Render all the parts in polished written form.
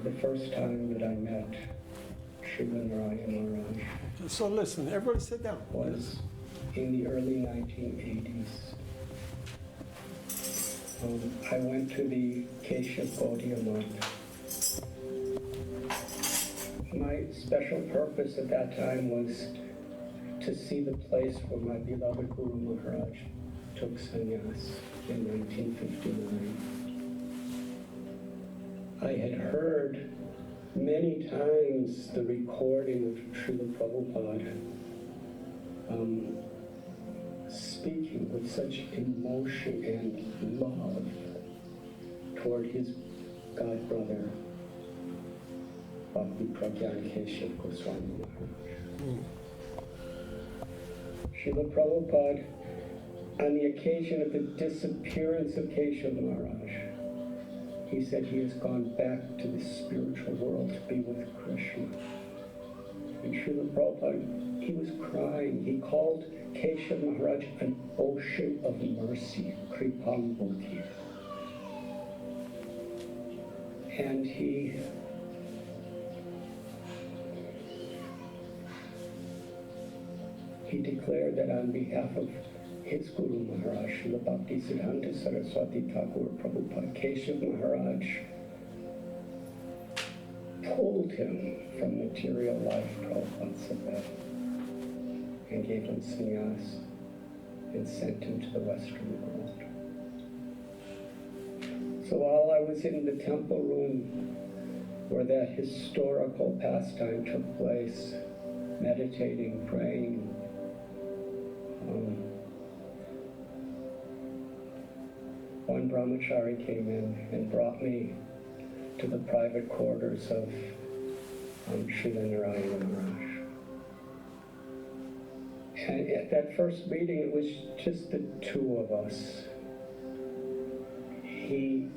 the first time that I met Srila Narayana Maharaj. So listen, everybody sit down. Was in the early 1980s. I went to the Keshav Gaudiya Math. My special purpose at that time was to see the place where my beloved Guru Maharaj took sannyas in 1959. I had heard many times the recording of Srila Prabhupada speaking with such emotion and love toward his god brother, Bhakti Pragyan Keshav Goswami Maharaj. Srila Prabhupada, on the occasion of the disappearance of Keshav Maharaj, he said he has gone back to the spiritual world to be with Krishna. And Srila Prabhupada, he was crying. He called Keshav Maharaj an ocean of mercy, Kripambhuti. And he declared that on behalf of his Guru Maharaj, Srila Bhakti Siddhanta Saraswati Thakur Prabhupada, Keshav Maharaj pulled him from material life, Prabhupada said that, and gave him sannyas and sent him to the Western world. So while I was in the temple room where that historical pastime took place, meditating, praying, one brahmachari came in and brought me to the private quarters of Srila Narayana Maharaj. And at that first meeting, it was just the two of us. He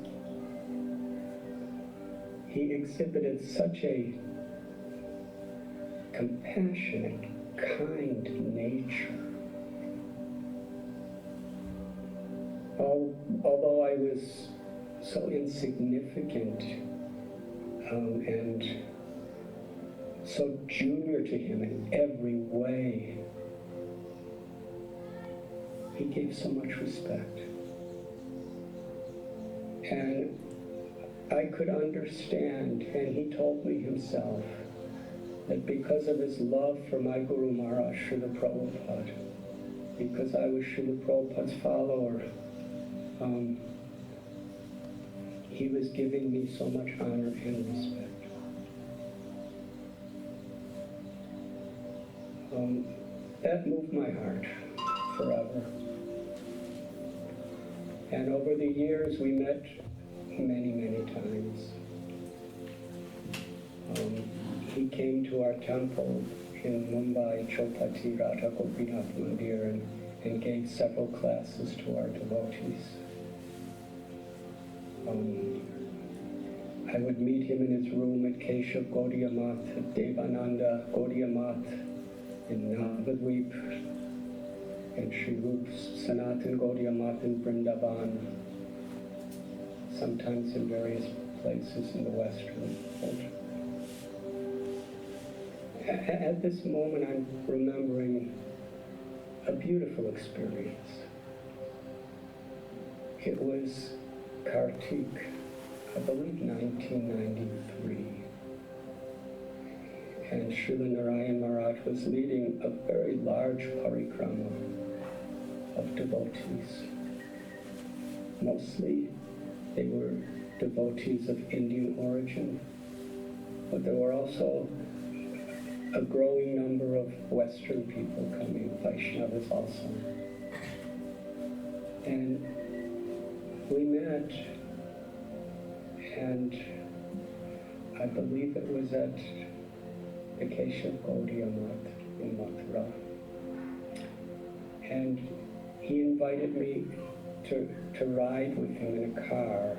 exhibited such a compassionate, kind nature. Although I was so insignificant and so junior to him in every way, he gave so much respect. And I could understand, and he told me himself, that because of his love for my Guru Maharaj, Srila Prabhupada, because I was Srila Prabhupada's follower, he was giving me so much honor and respect. That moved my heart forever. And over the years, we met many, many times. He came to our temple in Mumbai, Chopati Radha Gopinath Mandir, and gave several classes to our devotees. I would meet him in his room at Keshav Gaudiya Math, at Devananda Gaudiya Math in Navadvip, and Sri Rup Sanatan Gaudiya Math in Vrindavan, sometimes in various places in the Western world. At this moment, I'm remembering a beautiful experience. It was Kartik, I believe 1993. And Srila Narayana Maharaj was leading a very large parikrama of devotees. Mostly they were devotees of Indian origin, but there were also a growing number of Western people coming, Vaishnavas also. And we met, and I believe it was at the Keshav Gaudiya Math in Mathura. And he invited me to ride with him in a car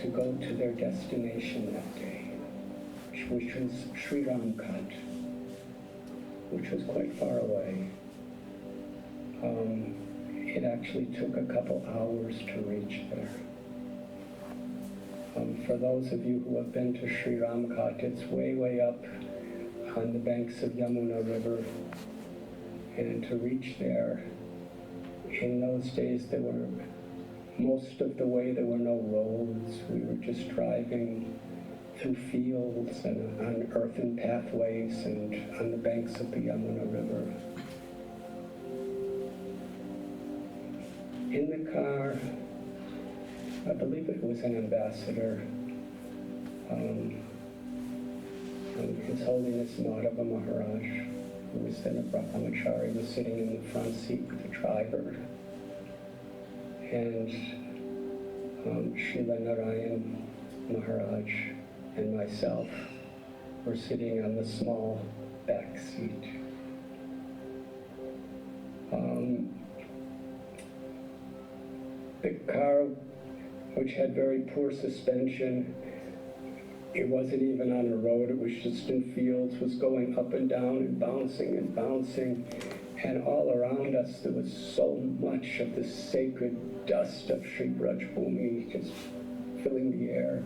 to go to their destination that day, which was Sri Ramkot, which was quite far away. It actually took a couple hours to reach there. For those of you who have been to Sri Ramghat, it's way, way up on the banks of Yamuna River. And to reach there, in those days there were, most of the way there were no roads. We were just driving through fields and on earthen pathways and on the banks of the Yamuna River. In the car, I believe it was an ambassador, His Holiness Madhava Maharaj, who was then a Brahmachari, was sitting in the front seat with the driver. And Srila Narayan Maharaj and myself were sitting on the small back seat. The car, which had very poor suspension, it wasn't even on a road, it was just in fields, was going up and down and bouncing and bouncing. And all around us there was so much of the sacred dust of Sri Braj Bhumi just filling the air.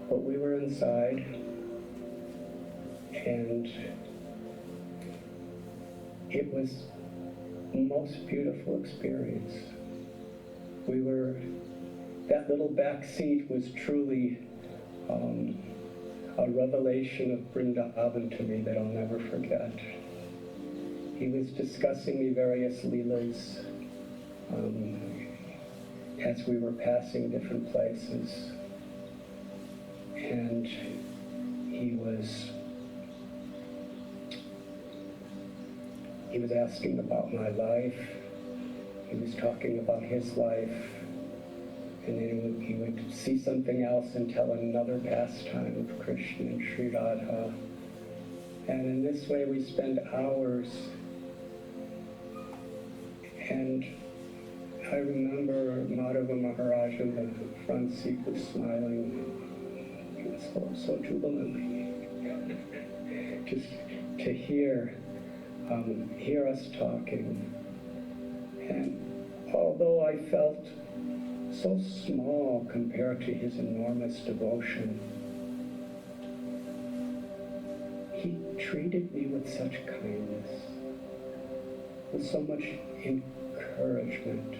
But we were inside, and it was the most beautiful experience. That little back seat was truly a revelation of Vrindavan to me that I'll never forget. He was discussing the various leelas as we were passing different places. And he was asking about my life. He was talking about his life. And then he would see something else and tell another pastime of Krishna and Sri Radha. And in this way we spent hours. And I remember Madhava Maharaj in the front seat was smiling. He was so jubilant. Just to hear us talking. And although I felt so small compared to his enormous devotion, he treated me with such kindness, with so much encouragement.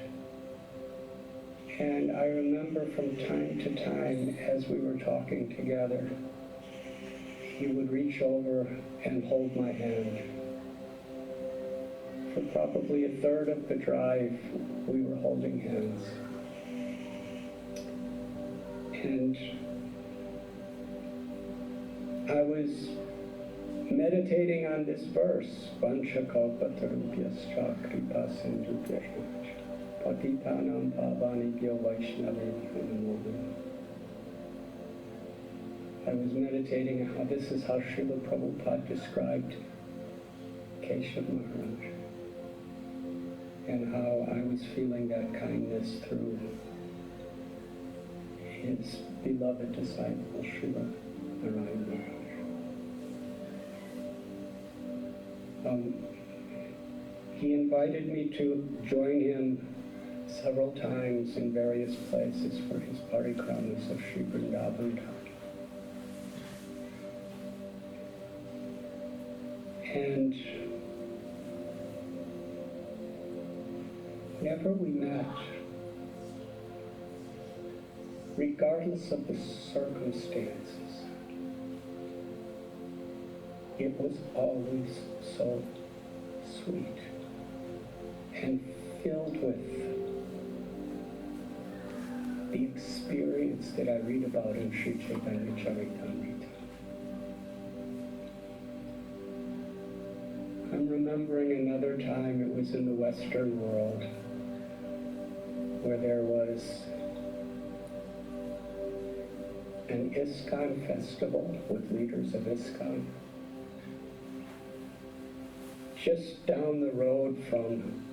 And I remember from time to time, as we were talking together, he would reach over and hold my hand. For probably a third of the drive, we were holding hands. And I was meditating on this verse, Vanchakalpatarubhyascha kripa sindhubhyascha patitanam pavanibhyo vaishnavebhyo namo namaha. I was meditating on how this is how Srila Prabhupada described Keshav Maharaj, and how I was feeling that kindness through his beloved disciple, Srila Narayan Maharaj. He invited me to join him several times in various places for his parikramas of Sri Vrindavan. And whenever we met, regardless of the circumstances, it was always so sweet and filled with the experience that I read about in Sri Chaitanya Charitamrita. I'm remembering another time, it was in the Western world, where there was an ISKCON festival with leaders of ISKCON. Just down the road from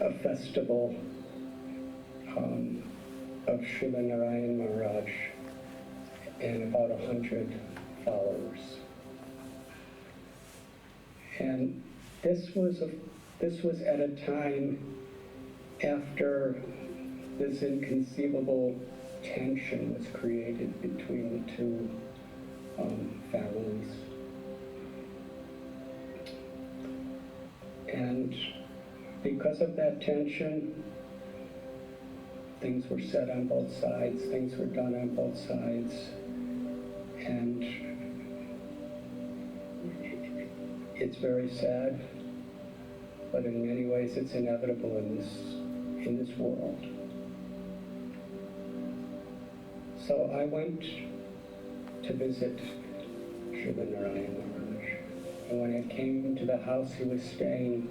a festival of Srila Narayan Maharaj and about 100 followers. And this was at a time after this inconceivable tension was created between the two families. And because of that tension, things were said on both sides, things were done on both sides, and it's very sad, but in many ways it's inevitable in this world. So I went to visit Shrivanarayan Maharaj, and when I came to the house he was staying,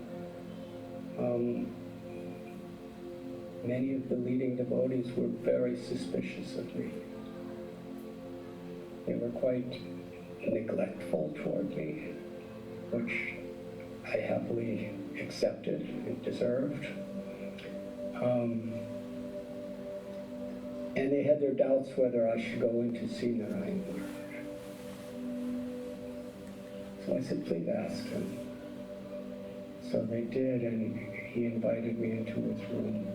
many of the leading devotees were very suspicious of me. They were quite neglectful toward me, which I happily accepted and deserved. And they had their doubts whether I should go in to see Narayan Maharaj. So I said, please ask him. So they did, and he invited me into his room.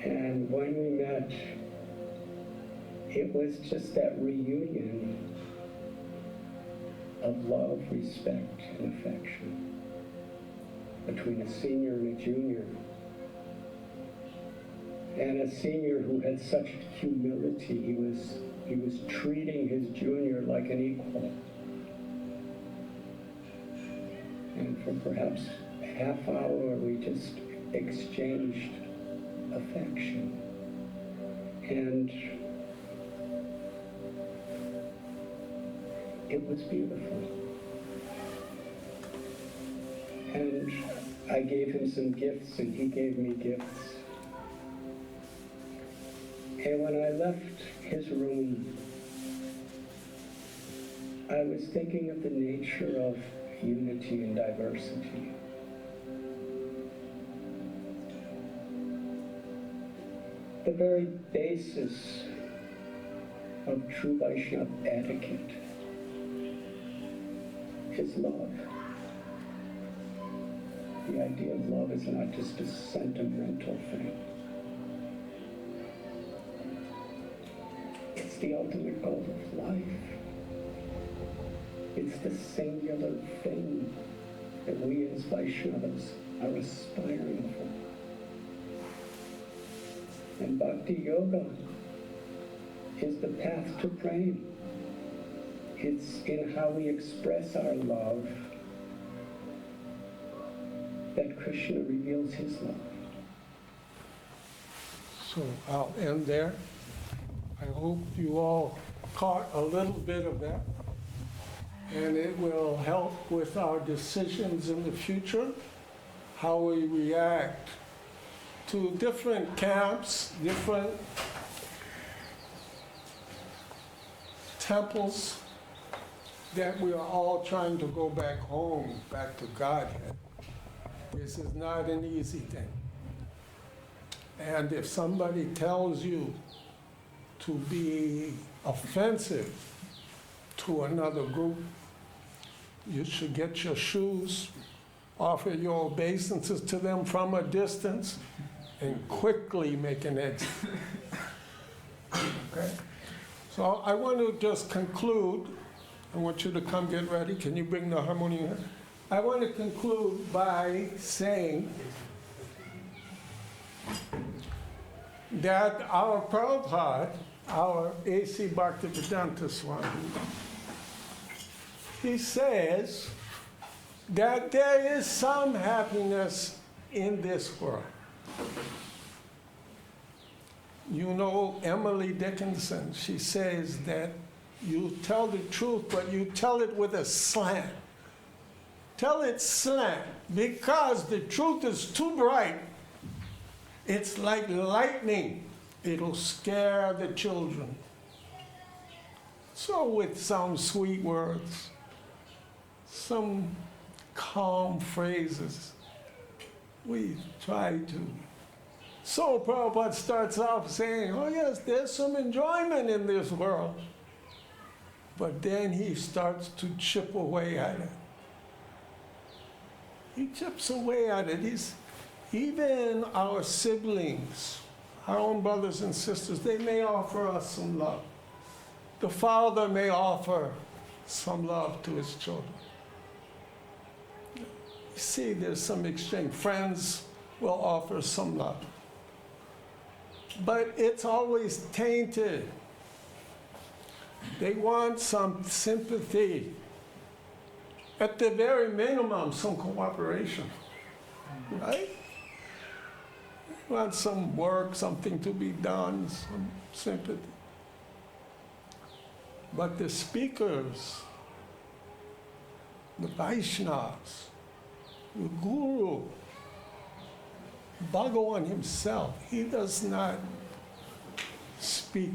And when we met, it was just that reunion of love, respect, and affection between a senior and a junior. And a senior who had such humility, he was treating his junior like an equal. And for perhaps a half hour, we just exchanged affection. And it was beautiful. And I gave him some gifts, and he gave me gifts. And when I left his room, I was thinking of the nature of unity and diversity. The very basis of true Vaishnava etiquette is love. The idea of love is not just a sentimental thing. It's the ultimate goal of life. It's the singular thing that we as Vaishnavas are aspiring for. And Bhakti Yoga is the path to prema. It's in how we express our love that Krishna reveals his love. So I'll end there. I hope you all caught a little bit of that, and it will help with our decisions in the future, how we react to different camps, different temples, that we are all trying to go back home, back to Godhead. This is not an easy thing. And if somebody tells you to be offensive to another group, you should get your shoes, offer your obeisances to them from a distance, and quickly make an exit. Okay? So I want to just conclude. I want you to come get ready. Can you bring the harmonium? I want to conclude by saying that our Prabhupada, our A.C. Bhaktivedanta Swami, he says that there is some happiness in this world. You know Emily Dickinson, she says that you tell the truth, but you tell it with a slant. Tell it slant, because the truth is too bright. It's like lightning. It'll scare the children. So with some sweet words, some calm phrases, we try to. So Prabhupada starts off saying, oh yes, there's some enjoyment in this world. But then he starts to chip away at it. He chips away at it. Even our siblings, our own brothers and sisters, they may offer us some love. The father may offer some love to his children. You see, there's some exchange. Friends will offer some love. But it's always tainted. They want some sympathy. At the very minimum, some cooperation, right? They want some work, something to be done, some sympathy. But the speakers, the Vaishnavas, the Guru, Bhagavan himself, he does not speak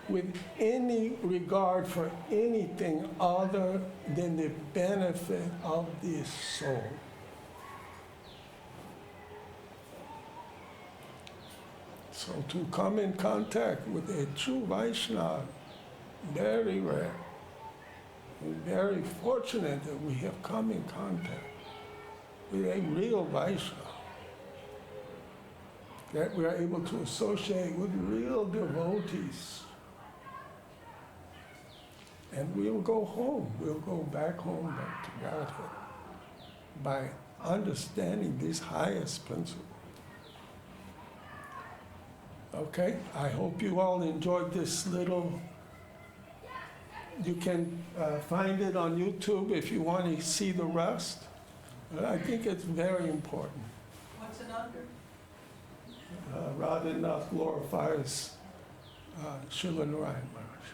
with any regard for anything other than the benefit of the soul. So to come in contact with a true Vaishnava, very rare. We're very fortunate that we have come in contact with a real Vaishnava, that we are able to associate with real devotees. And we'll go home, we'll go back home, back to Godhead, by understanding this highest principle. Okay, I hope you all enjoyed this little. You can find it on YouTube if you want to see the rest. I think it's very important. What's it under? Radhanath glorifies Srila Narayan Maharaj.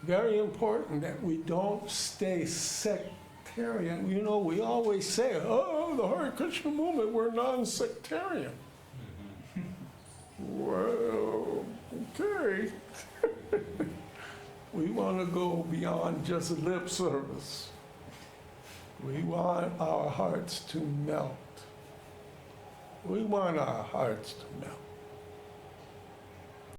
Very important that we don't stay sectarian. You know, we always say, oh, the Hare Krishna movement, we're non-sectarian. Well, okay. We want to go beyond just lip service. We want our hearts to melt. We want our hearts to melt.